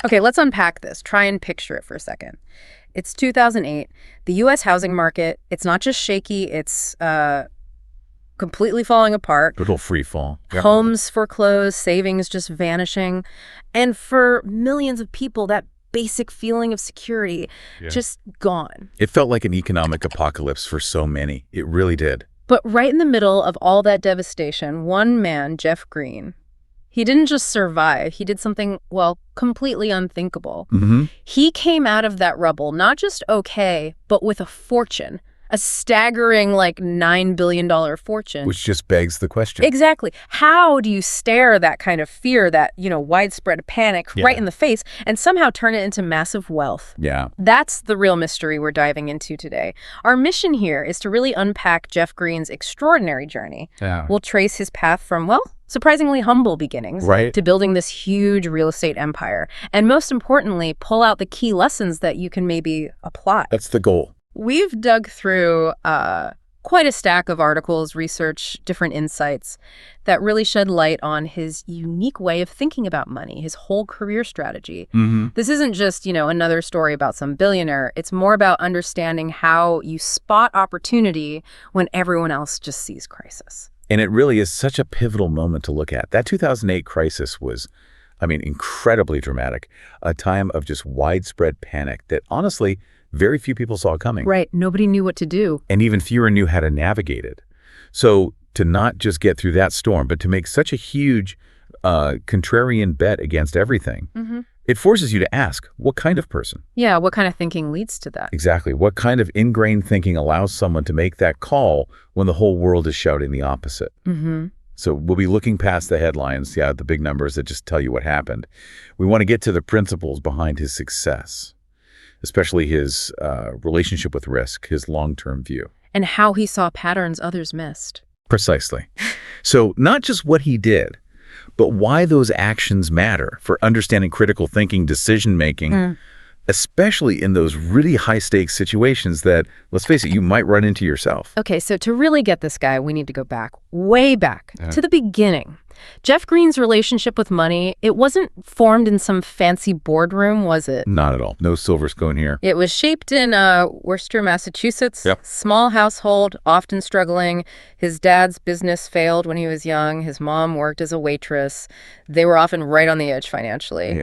Okay, let's unpack this. Try and picture it for a second. It's 2008. The U.S. housing market, it's not just shaky, it's completely falling apart. Total free fall. Yeah. Homes foreclosed, savings just vanishing. And for millions of people, that basic feeling of security just gone. It felt like an economic apocalypse for so many. It really did. But right in the middle of all that devastation, one man, Jeff Greene, he didn't just survive. He did something, well, completely unthinkable. He came out of that rubble not just okay, but with a fortune. A staggering, like, $9 billion fortune. Which just begs the question. Exactly. How do you stare that kind of fear, that, widespread panic right in the face and somehow turn it into massive wealth? Yeah. That's the real mystery we're diving into today. Our mission here is to really unpack Jeff Greene's extraordinary journey. Yeah. We'll trace his path from, well, surprisingly humble beginnings to building this huge real estate empire. And most importantly, pull out the key lessons that you can maybe apply. That's the goal. We've dug through quite a stack of articles, research, different insights that really shed light on his unique way of thinking about money, his whole career strategy. This isn't just, another story about some billionaire. It's more about understanding how you spot opportunity when everyone else just sees crisis. And it really is such a pivotal moment to look at. That 2008 crisis was, incredibly dramatic. A time of just widespread panic that, honestly, very few people saw coming. Right. Nobody knew what to do. And even fewer knew how to navigate it. So to not just get through that storm, but to make such a huge contrarian bet against everything, it forces you to ask, what kind of person? Yeah, what kind of thinking leads to that? Exactly. What kind of ingrained thinking allows someone to make that call when the whole world is shouting the opposite? So we'll be looking past the headlines, the big numbers that just tell you what happened. We want to get to the principles behind his success, especially his relationship with risk, his long-term view. And how he saw patterns others missed. Precisely. So not just what he did, but why those actions matter for understanding critical thinking, decision-making, especially in those really high-stakes situations that, let's face it, you might run into yourself. Okay, so to really get this guy, we need to go back, way back, to the beginning. Jeff Greene's relationship with money, it wasn't formed in some fancy boardroom, was it? Not at all. No silver spoon here. It was shaped in Worcester, Massachusetts. Small household, often struggling. His dad's business failed when he was young. His mom worked as a waitress. They were often right on the edge financially.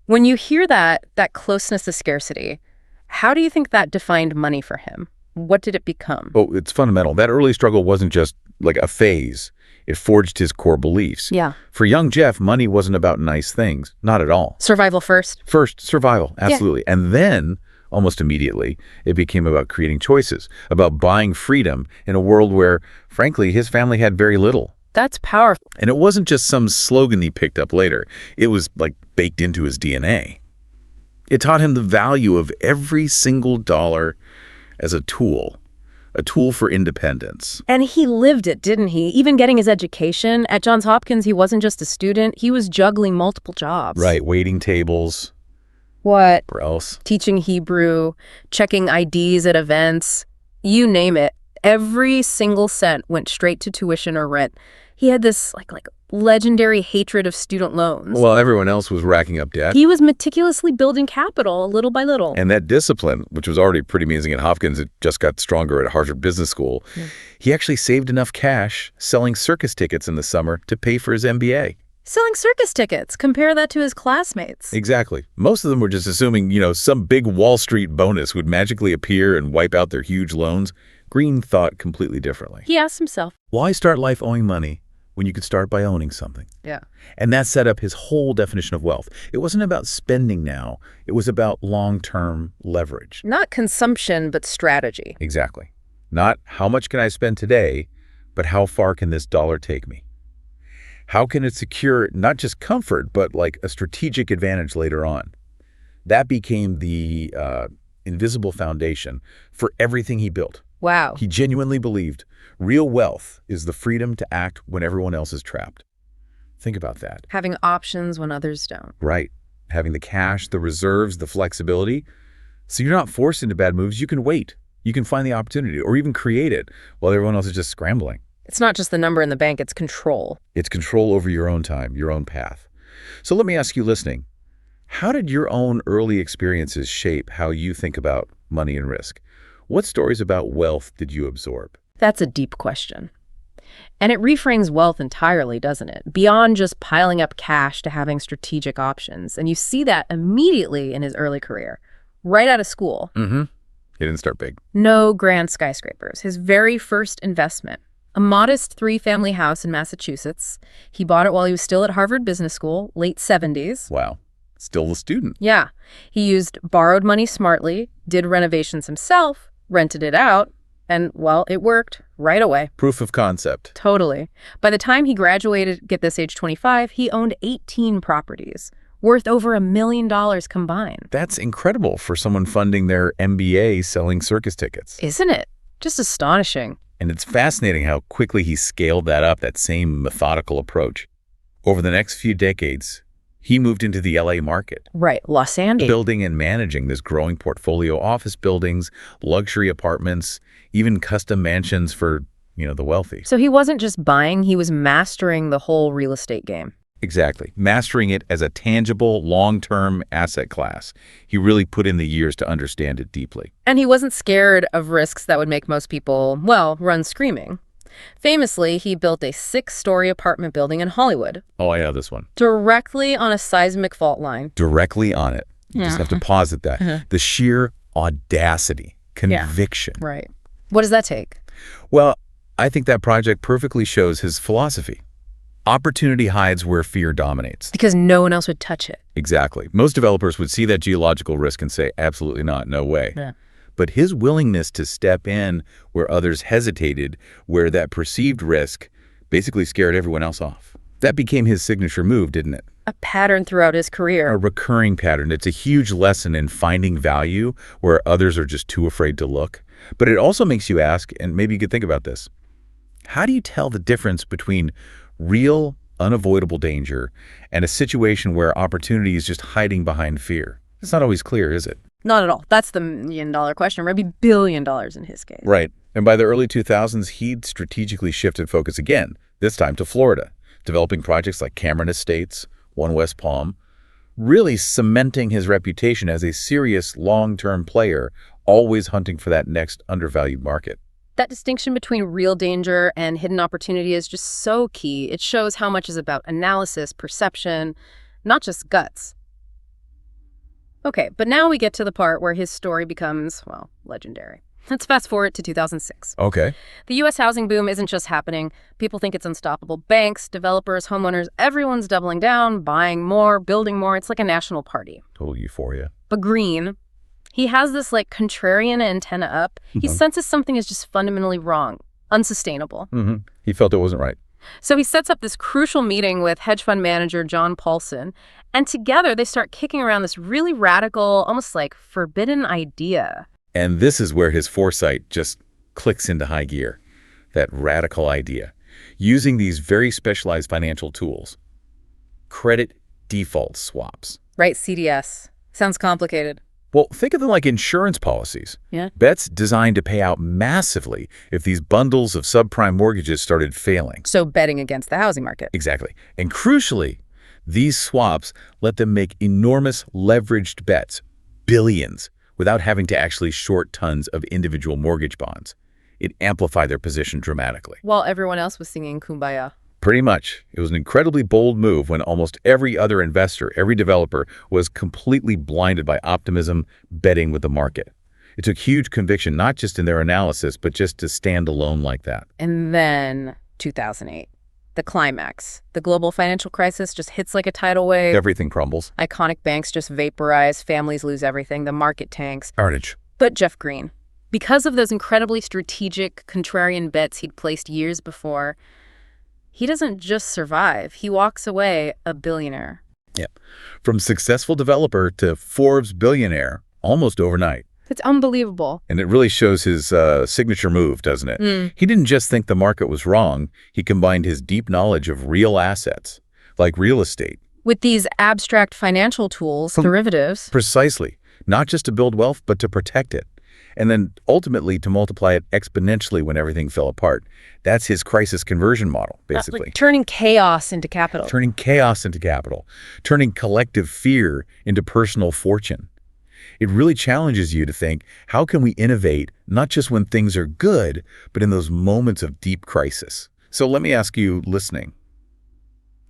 When you hear that closeness to scarcity, how do you think that defined money for him? What did it become? Oh, it's fundamental. That early struggle wasn't just like a phase. It forged his core beliefs. For young Jeff, money wasn't about nice things. Not at all. Survival first? First, survival. Absolutely. And then, almost immediately, it became about creating choices, about buying freedom in a world where, frankly, his family had very little. That's powerful. And it wasn't just some slogan he picked up later. It was like baked into his DNA. It taught him the value of every single dollar as a tool for independence. And he lived it, didn't he? Even getting his education at Johns Hopkins, he wasn't just a student. He was juggling multiple jobs. Right, waiting tables. What? Or else? Teaching Hebrew, checking IDs at events, you name it. Every single cent went straight to tuition or rent. He had this like legendary hatred of student loans. While everyone else was racking up debt. He was meticulously building capital little by little. And that discipline, which was already pretty amazing at Hopkins, it just got stronger at Harvard Business School. He actually saved enough cash selling circus tickets in the summer to pay for his MBA. Selling circus tickets. Compare that to his classmates. Exactly. Most of them were just assuming, some big Wall Street bonus would magically appear and wipe out their huge loans. Greene thought completely differently. He asked himself, why start life owing money when you could start by owning something? And that set up his whole definition of wealth. It wasn't about spending now. It was about long-term leverage. Not consumption, but strategy. Exactly. Not how much can I spend today, but how far can this dollar take me? How can it secure not just comfort, but like a strategic advantage later on? That became the invisible foundation for everything he built. Wow. He genuinely believed real wealth is the freedom to act when everyone else is trapped. Think about that. Having options when others don't. Right. Having the cash, the reserves, the flexibility. So you're not forced into bad moves. You can wait. You can find the opportunity or even create it while everyone else is just scrambling. It's not just the number in the bank, it's control. It's control over your own time, your own path. So let me ask you listening, How did your own early experiences shape how you think about money and risk? What stories about wealth did you absorb? That's a deep question. And it reframes wealth entirely, doesn't it? Beyond just piling up cash to having strategic options. And you see that immediately in his early career, right out of school. Mm-hmm. He didn't start big. No grand skyscrapers. His very first investment, a modest 3-family house in Massachusetts. He bought it while he was still at Harvard Business School, late 70s. Wow. Still a student. Yeah. He used borrowed money smartly, did renovations himself, rented it out, and, well, it worked right away. Proof of concept. Totally. By the time he graduated, get this, age 25, he owned 18 properties, worth over $1 million combined. That's incredible for someone funding their MBA selling circus tickets. Isn't it? Just astonishing. And it's fascinating how quickly he scaled that up, that same methodical approach. Over the next few decades, he moved into the LA market. Right, Los Angeles. Building and managing this growing portfolio, office buildings, luxury apartments, even custom mansions for, the wealthy. So he wasn't just buying, he was mastering the whole real estate game. Exactly. Mastering it as a tangible, long-term asset class. He really put in the years to understand it deeply. And he wasn't scared of risks that would make most people, well, run screaming. Famously, he built a 6-story apartment building in Hollywood. Oh, I know this one. Directly on a seismic fault line. Directly on it. You just have to pause at that. The sheer audacity, conviction. Yeah, right. What does that take? Well, I think that project perfectly shows his philosophy. Opportunity hides where fear dominates. Because no one else would touch it. Exactly. Most developers would see that geological risk and say, absolutely not, no way. Yeah. But his willingness to step in where others hesitated, where that perceived risk basically scared everyone else off. That became his signature move, didn't it? A pattern throughout his career. A recurring pattern. It's a huge lesson in finding value where others are just too afraid to look. But it also makes you ask, and maybe you could think about this, how do you tell the difference between real, unavoidable danger and a situation where opportunity is just hiding behind fear? It's not always clear, is it? Not at all. That's the $1 million question, or maybe $1 billion in his case. Right. And by the early 2000s, he'd strategically shifted focus again, this time to Florida, developing projects like Cameron Estates, One West Palm, really cementing his reputation as a serious long-term player, always hunting for that next undervalued market. That distinction between real danger and hidden opportunity is just so key. It shows how much is about analysis, perception, not just guts. Okay, but now we get to the part where his story becomes, well, legendary. Let's fast forward to 2006. Okay. The U.S. housing boom isn't just happening. People think it's unstoppable. Banks, developers, homeowners, everyone's doubling down, buying more, building more. It's like a national party. Total euphoria. But Greene, he has this contrarian antenna up. He senses something is just fundamentally wrong, unsustainable. He felt it wasn't right. So he sets up this crucial meeting with hedge fund manager John Paulson, and together they start kicking around this really radical, almost forbidden idea. And this is where his foresight just clicks into high gear, that radical idea. Using these very specialized financial tools, credit default swaps. Right, CDS. Sounds complicated. Well, think of them like insurance policies. Yeah. Bets designed to pay out massively if these bundles of subprime mortgages started failing. So betting against the housing market. Exactly. And crucially, these swaps let them make enormous leveraged bets, billions, without having to actually short tons of individual mortgage bonds. It amplified their position dramatically. While everyone else was singing Kumbaya. Pretty much. It was an incredibly bold move when almost every other investor, every developer, was completely blinded by optimism, betting with the market. It took huge conviction, not just in their analysis, but just to stand alone like that. And then 2008, the climax. The global financial crisis just hits like a tidal wave. Everything crumbles. Iconic banks just vaporize, families lose everything, the market tanks. Carnage. But Jeff Greene, because of those incredibly strategic contrarian bets he'd placed years before, he doesn't just survive. He walks away a billionaire. Yeah. From successful developer to Forbes billionaire almost overnight. It's unbelievable. And it really shows his signature move, doesn't it? He didn't just think the market was wrong. He combined his deep knowledge of real assets, like real estate. With these abstract financial tools, derivatives. Precisely. Not just to build wealth, but to protect it. and then ultimately to multiply it exponentially when everything fell apart. That's his crisis conversion model, basically. Like turning chaos into capital. Turning chaos into capital, turning collective fear into personal fortune. It really challenges you to think, how can we innovate not just when things are good, but in those moments of deep crisis? So let me ask you, listening,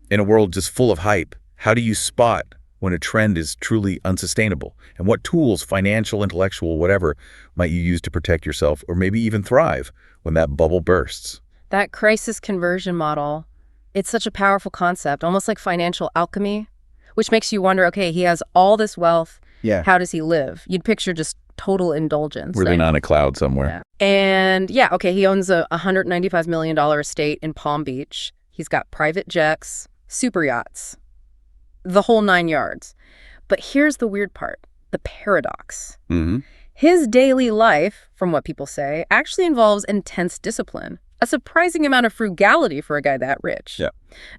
in a world just full of hype, how do you spot when a trend is truly unsustainable? And what tools, financial, intellectual, whatever, might you use to protect yourself or maybe even thrive when that bubble bursts? That crisis conversion model, it's such a powerful concept, almost like financial alchemy, which makes you wonder, okay, he has all this wealth. Yeah. How does he live? You'd picture just total indulgence. Living on a cloud somewhere. Yeah. And yeah, okay, he owns a $195 million estate in Palm Beach. He's got private jets, super yachts, the whole 9 yards. But here's the weird part, the paradox. His daily life, from what people say, actually involves intense discipline, a surprising amount of frugality for a guy that rich. Yeah.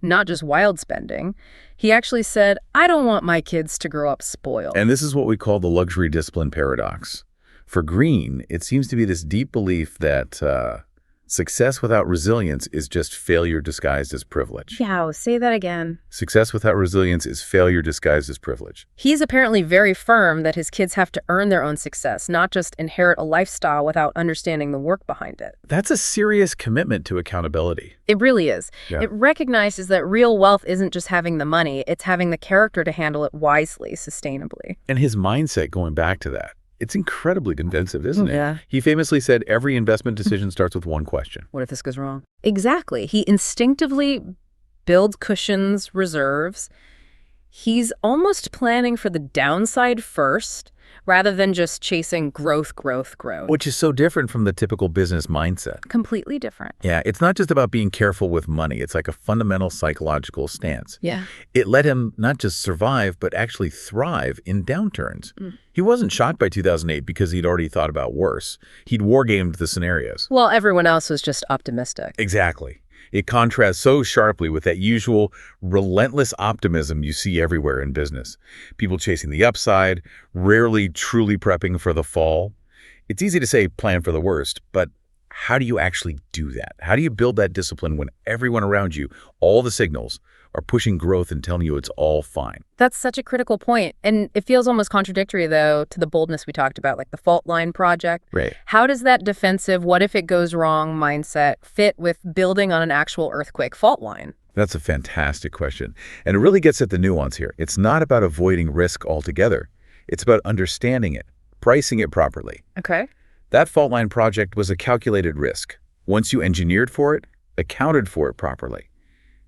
Not just wild spending. He actually said, I don't want my kids to grow up spoiled. And this is what we call the luxury discipline paradox. For Greene, it seems to be this deep belief that success without resilience is just failure disguised as privilege. Yeah, say that again. Success without resilience is failure disguised as privilege. He's apparently very firm that his kids have to earn their own success, not just inherit a lifestyle without understanding the work behind it. That's a serious commitment to accountability. It really is. Yeah. It recognizes that real wealth isn't just having the money, it's having the character to handle it wisely, sustainably. And his mindset going back to that, it's incredibly convincing, isn't it? Yeah. He famously said every investment decision starts with one question. What if this goes wrong? Exactly. He instinctively builds cushions, reserves. He's almost planning for the downside first, rather than just chasing growth. Which is so different from the typical business mindset. Completely different. Yeah, it's not just about being careful with money. It's like a fundamental psychological stance. Yeah. It let him not just survive, but actually thrive in downturns. He wasn't shocked by 2008 because he'd already thought about worse. He'd wargamed the scenarios. Well, everyone else was just optimistic. Exactly. It contrasts so sharply with that usual relentless optimism you see everywhere in business. People chasing the upside, rarely truly prepping for the fall. It's easy to say plan for the worst, but how do you actually do that? How do you build that discipline when everyone around you, all the signals, are pushing growth and telling you it's all fine? That's such a critical point. And it feels almost contradictory, though, to the boldness we talked about, like the fault line project. Right. How does that defensive, what if it goes wrong mindset fit with building on an actual earthquake fault line? That's a fantastic question. And it really gets at the nuance here. It's not about avoiding risk altogether. It's about understanding it, pricing it properly. Okay. That fault line project was a calculated risk. Once you engineered for it, accounted for it properly,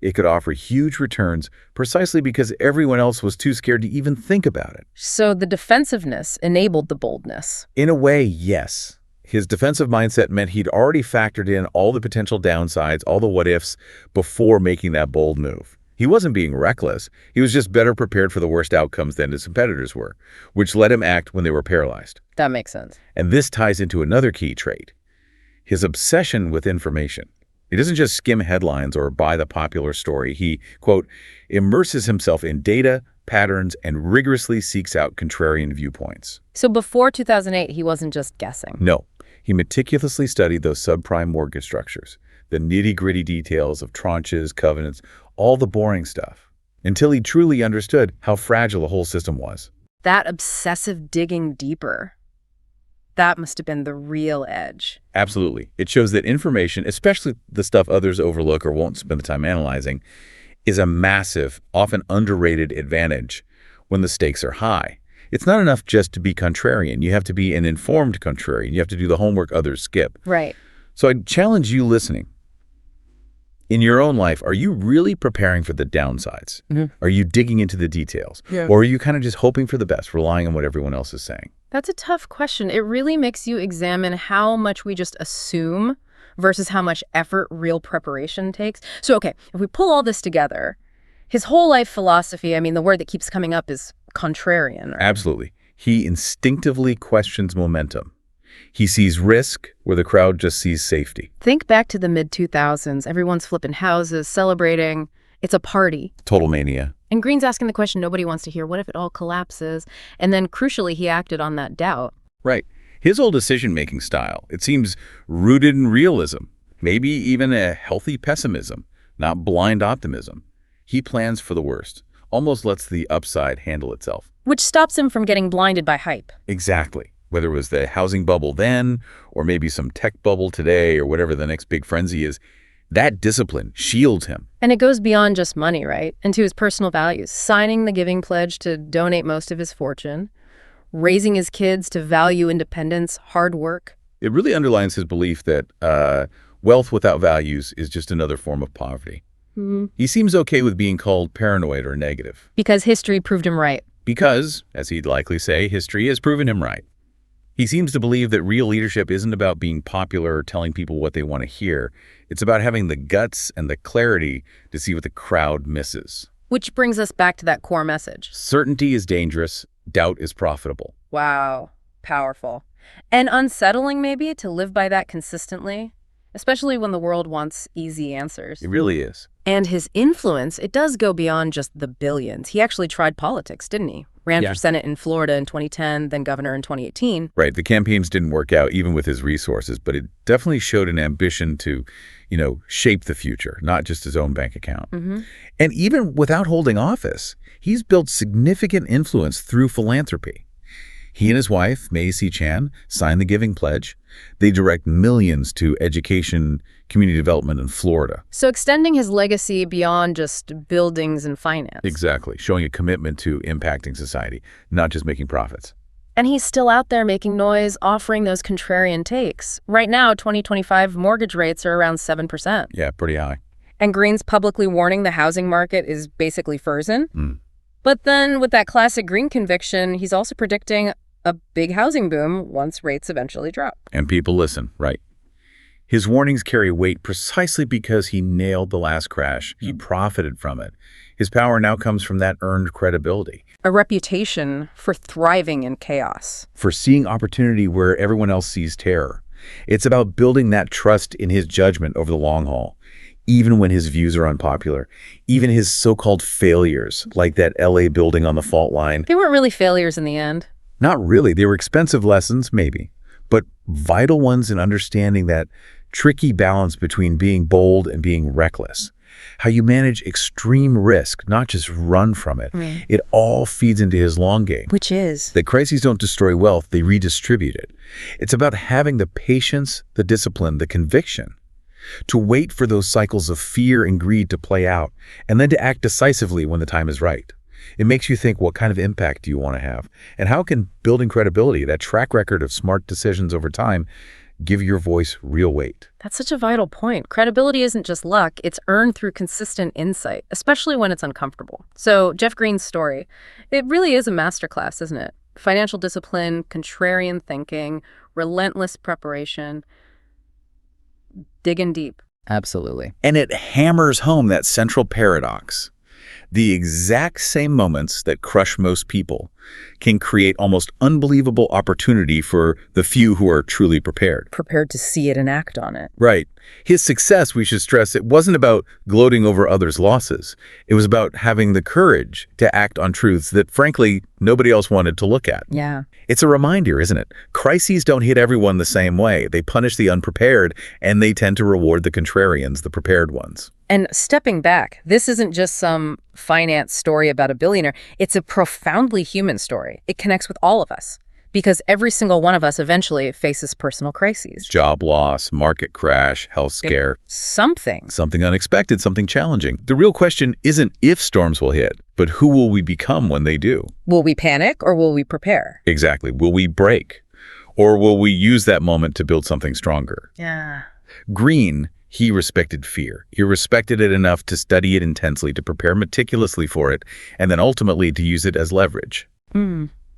it could offer huge returns precisely because everyone else was too scared to even think about it. So the defensiveness enabled the boldness. In a way, yes. His defensive mindset meant he'd already factored in all the potential downsides, all the what-ifs, before making that bold move. He wasn't being reckless. He was just better prepared for the worst outcomes than his competitors were, which let him act when they were paralyzed. That makes sense. And this ties into another key trait, his obsession with information. He doesn't just skim headlines or buy the popular story. He, quote, immerses himself in data, patterns, and rigorously seeks out contrarian viewpoints. So before 2008, he wasn't just guessing. No. He meticulously studied those subprime mortgage structures, the nitty-gritty details of tranches, covenants, all the boring stuff, until he truly understood how fragile the whole system was. That obsessive digging deeper, that must have been the real edge. Absolutely. It shows that information, especially the stuff others overlook or won't spend the time analyzing, is a massive, often underrated advantage when the stakes are high. It's not enough just to be contrarian. You have to be an informed contrarian. You have to do the homework others skip. Right. So I challenge you listening. In your own life, are you really preparing for the downsides? Are you digging into the details? Or are you kind of just hoping for the best, relying on what everyone else is saying? That's a tough question. It really makes you examine how much we just assume versus how much effort real preparation takes. So, okay, if we pull all this together, his whole life philosophy, I mean, the word that keeps coming up is contrarian. Right? Absolutely. He instinctively questions momentum. He sees risk where the crowd just sees safety. Think back to the mid-2000s. Everyone's flipping houses, celebrating. It's a party. Total mania. And Greene's asking the question nobody wants to hear, what if it all collapses? And then, crucially, he acted on that doubt. Right. His whole decision-making style, it seems rooted in realism, maybe even a healthy pessimism, not blind optimism. He plans for the worst, almost lets the upside handle itself. Which stops him from getting blinded by hype. Exactly. Whether it was the housing bubble then, or maybe some tech bubble today, or whatever the next big frenzy is, that discipline shields him. And it goes beyond just money, right? Into his personal values. Signing the giving pledge to donate most of his fortune, raising his kids to value independence, hard work. It really underlines his belief that wealth without values is just another form of poverty. He seems okay with being called paranoid or negative. Because history proved him right. Because, as he'd likely say, history has proven him right. He seems to believe that real leadership isn't about being popular or telling people what they want to hear. It's about having the guts and the clarity to see what the crowd misses. Which brings us back to that core message. Certainty is dangerous. Doubt is profitable. Wow. Powerful. And unsettling, maybe, to live by that consistently, especially when the world wants easy answers. It really is. And his influence, it does go beyond just the billions. He actually tried politics, didn't he? Ran for Senate in Florida in 2010, then governor in 2018. Right. The campaigns didn't work out even with his resources, but it definitely showed an ambition to, shape the future, not just his own bank account. And even without holding office, he's built significant influence through philanthropy. He and his wife, Mei-Si Chan, signed the Giving Pledge. They direct millions to education, community development in Florida. So extending his legacy beyond just buildings and finance. Exactly. Showing a commitment to impacting society, not just making profits. And he's still out there making noise, offering those contrarian takes. Right now, 2025 mortgage rates are around 7%. Yeah, pretty high. And Greene's publicly warning the housing market is basically frozen. But then with that classic Greene conviction, he's also predicting a big housing boom once rates eventually drop. And people listen, right? His warnings carry weight precisely because he nailed the last crash. He profited from it. His power now comes from that earned credibility. A reputation for thriving in chaos. For seeing opportunity where everyone else sees terror. It's about building that trust in his judgment over the long haul, even when his views are unpopular, even his so-called failures, like that LA building on the fault line. They weren't really failures in the end. Not really. They were expensive lessons, maybe, but vital ones in understanding that tricky balance between being bold and being reckless. How you manage extreme risk, not just run from it. It all feeds into his long game. Which is? That crises don't destroy wealth, they redistribute it. It's about having the patience, the discipline, the conviction to wait for those cycles of fear and greed to play out, and then to act decisively when the time is right. It makes you think, what kind of impact do you want to have? And how can building credibility, that track record of smart decisions over time, give your voice real weight? That's such a vital point. Credibility isn't just luck, it's earned through consistent insight, especially when it's uncomfortable. So Jeff Greene's story, it really is a masterclass, isn't it? Financial discipline, contrarian thinking, relentless preparation, digging deep. Absolutely. And it hammers home that central paradox. The exact same moments that crush most people can create almost unbelievable opportunity for the few who are truly prepared. Prepared to see it and act on it. Right. His success, we should stress, it wasn't about gloating over others' losses. It was about having the courage to act on truths that, frankly, nobody else wanted to look at. Yeah. It's a reminder, isn't it? Crises don't hit everyone the same way. They punish the unprepared, and they tend to reward the contrarians, the prepared ones. And stepping back, this isn't just some finance story about a billionaire. It's a profoundly human story. It connects with all of us because every single one of us eventually faces personal crises. Job loss, market crash, health scare. Something. Something unexpected, something challenging. The real question isn't if storms will hit, but who will we become when they do? Will we panic or will we prepare? Exactly. Will we break? Or will we use that moment to build something stronger? Yeah. Greene, he respected fear. He respected it enough to study it intensely, to prepare meticulously for it, and then ultimately to use it as leverage.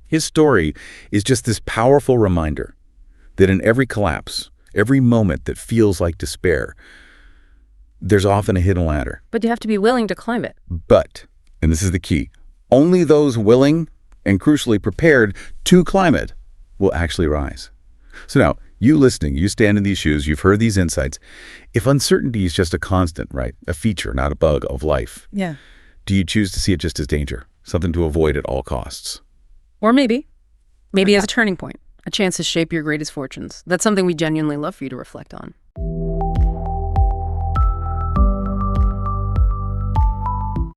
His story is just this powerful reminder that in every collapse, every moment that feels like despair, there's often a hidden ladder. But you have to be willing to climb it. But, and this is the key, only those willing and crucially prepared to climb it will actually rise. So now, you listening, you stand in these shoes, you've heard these insights. If uncertainty is just a constant, right, a feature, not a bug of life, do you choose to see it just as danger, something to avoid at all costs? Or maybe as a turning point, a chance to shape your greatest fortunes. That's something we genuinely love for you to reflect on.